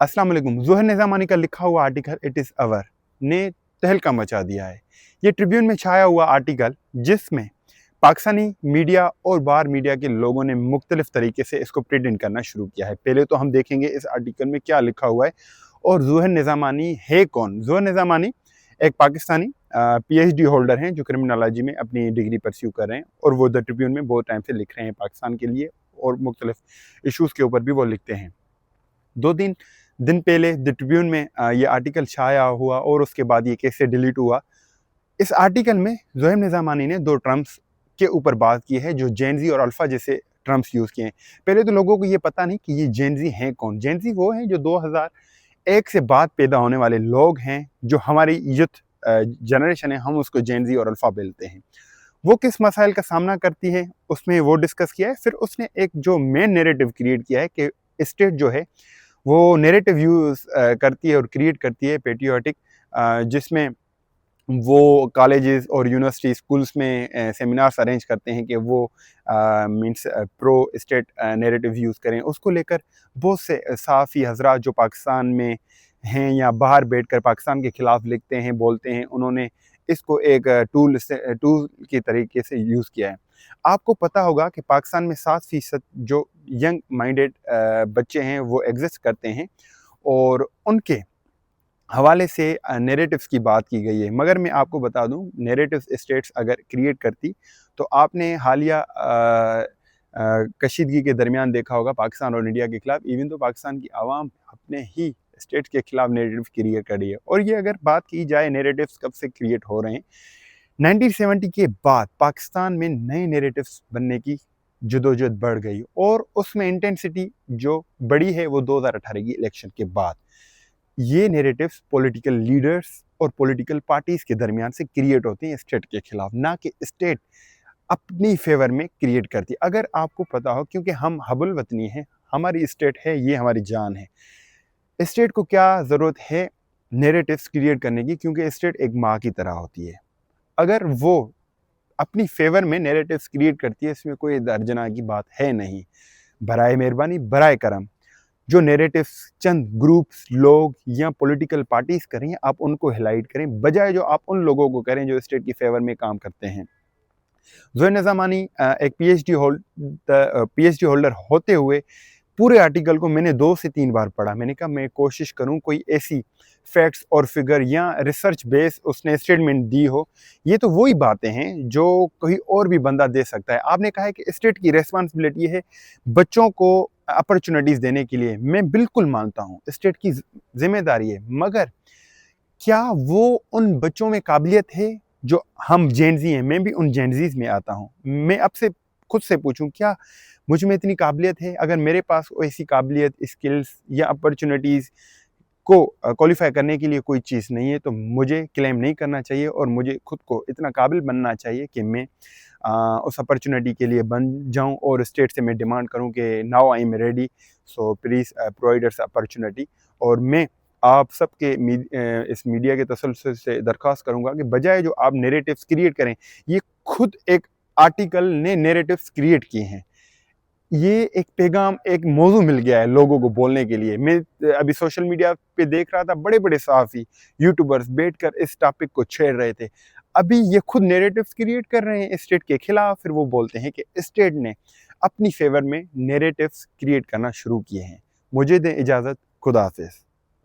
अस्सलाम वालेकुम। ज़ोहर निज़ामानी का लिखा हुआ आर्टिकल इट इज़ अवर ने तहलका मचा दिया है। ये ट्रिब्यून में छाया हुआ आर्टिकल जिसमें पाकिस्तानी मीडिया और बाहर मीडिया के लोगों ने मुख्तलिफ तरीके से इसको प्रेजेंट करना शुरू किया है। पहले तो हम देखेंगे इस आर्टिकल में क्या लिखा हुआ है और ज़ोहर निज़ामानी है कौन। ज़ोहर निज़ामानी एक पाकिस्तानी PhD होल्डर हैं जो क्रिमिनोलॉजी में अपनी डिग्री परस्यू कर रहे हैं और वो द ट्रिब्यून में बहुत टाइम से लिख रहे हैं पाकिस्तान के लिए और मुख्तलिफ इशूज़ के ऊपर भी वो लिखते हैं। 2-3 दिन पहले द ट्रिब्यून में ये आर्टिकल छाया हुआ और उसके बाद ये कैसे डिलीट हुआ। इस आर्टिकल में ज़ोहर निज़ामानी ने 2 टर्म्स के ऊपर बात की है जो जेन ज़ी और अल्फ़ा जैसे टर्म्स यूज़ किए हैं। पहले तो लोगों को ये पता नहीं कि ये जेन ज़ी हैं कौन। जेन ज़ी वो हैं जो 2001 से बाद पैदा होने वाले लोग हैं, जो हमारी यूथ जनरेशन है, हम उसको जेन ज़ी और अल्फ़ा बोलते हैं। वो किस मसाइल का सामना करती है उसमें वो डिस्कस किया है। फिर उसने एक जो मेन नैरेटिव क्रिएट किया है कि स्टेट जो है वो नैरेटिव यूज़ करती है और क्रिएट करती है पैट्रियोटिक, जिसमें वो कॉलेजेस और यूनिवर्सिटी स्कूल्स में सेमिनार्स अरेंज करते हैं कि वो means pro state narrative use करें। उसको लेकर बहुत से सहाफ़ी हज़रात जो पाकिस्तान में हैं या बाहर बैठकर पाकिस्तान के ख़िलाफ़ लिखते हैं, बोलते हैं, उन्होंने इसको एक टूल के तरीके से यूज़ किया है। आपको पता होगा कि पाकिस्तान में 7% जो यंग माइंडेड बच्चे हैं वो एग्जिस्ट करते हैं और उनके हवाले से नैरेटिव्स की बात की गई है। मगर मैं आपको बता दूं, नैरेटिव्स स्टेट्स अगर क्रिएट करती तो आपने हालिया कशीदगी के दरमियान देखा होगा पाकिस्तान और इंडिया के खिलाफ। इवन तो पाकिस्तान की आवाम अपने ही स्टेट के खिलाफ नैरेटिव क्रिएट कर रही है। और ये अगर बात की जाए नैरेटिव्स कब से क्रिएट हो रहे हैं, 1970 के बाद पाकिस्तान में नए नैरेटिव्स बनने की जदोजहद बढ़ गई और उसमें इंटेंसिटी जो बढ़ी है वो 2018 की इलेक्शन के बाद। ये नैरेटिव्स पॉलिटिकल लीडर्स और पॉलिटिकल पार्टीज के दरमियान से क्रिएट होते हैं स्टेट के खिलाफ, ना कि स्टेट अपनी फेवर में क्रिएट करती। अगर आपको पता हो, क्योंकि हम हबुल वतनी हैं, हमारी स्टेट है, ये हमारी जान है। स्टेट को क्या ज़रूरत है नैरेटिव्स क्रिएट करने की, क्योंकि स्टेट एक माँ की तरह होती है। अगर वो अपनी फेवर में नैरेटिव्स क्रिएट करती है, इसमें कोई दर्जना की बात है नहीं। बराए मेहरबानी, बराए करम, जो नैरेटिव्स चंद ग्रुप्स, लोग या पॉलिटिकल पार्टीज करें, आप उनको हाईलाइट करें, बजाय जो आप उन लोगों को करें जो स्टेट की फेवर में काम करते हैं। ज़ोहर निज़ामानी एक PhD होल्डर होते हुए पूरे आर्टिकल को मैंने 2 से 3 बार पढ़ा। मैंने कहा मैं कोशिश करूं कोई ऐसी फैक्ट्स और फिगर या रिसर्च बेस उसने स्टेटमेंट दी हो। ये तो वही बातें हैं जो कोई और भी बंदा दे सकता है। आपने कहा है कि स्टेट की रेस्पॉन्सिबिलिटी है बच्चों को अपॉर्चुनिटीज़ देने के लिए। मैं बिल्कुल मानता हूँ स्टेट की जिम्मेदारी है, मगर क्या वो उन बच्चों में काबिलियत है जो हम जेनजी हैं? मैं भी उन जेनजीज में आता हूँ। मैं अब से खुद से पूछूं, क्या मुझ में इतनी काबिलियत है? अगर मेरे पास ऐसी काबिलियत, स्किल्स या अपॉर्चुनिटीज़ को क्वालिफाई करने के लिए कोई चीज़ नहीं है, तो मुझे क्लेम नहीं करना चाहिए और मुझे खुद को इतना काबिल बनना चाहिए कि मैं उस अपॉर्चुनिटी के लिए बन जाऊं और स्टेट से मैं डिमांड करूं कि now I am ready, so please provide us opportunity. और मैं आप सबके इस मीडिया के तसल्सल से दरख्वास्त करूंगा कि बजाय जो आप नैरेटिव्स क्रिएट करें, ये खुद एक आर्टिकल ने नैरेटिव्स क्रिएट किए हैं। ये एक पैगाम, एक मौजू मिल गया है लोगों को बोलने के लिए। मैं अभी सोशल मीडिया पे देख रहा था, बड़े बड़े सहाफ़ी, यूट्यूबर्स बैठकर इस टॉपिक को छेड़ रहे थे। अभी ये खुद नैरेटिव्स क्रिएट कर रहे हैं स्टेट के खिलाफ, फिर वो बोलते हैं कि स्टेट ने अपनी फेवर में नैरेटिव्स क्रिएट करना शुरू किए हैं। मुझे दें इजाज़त, खुदा हाफिज़।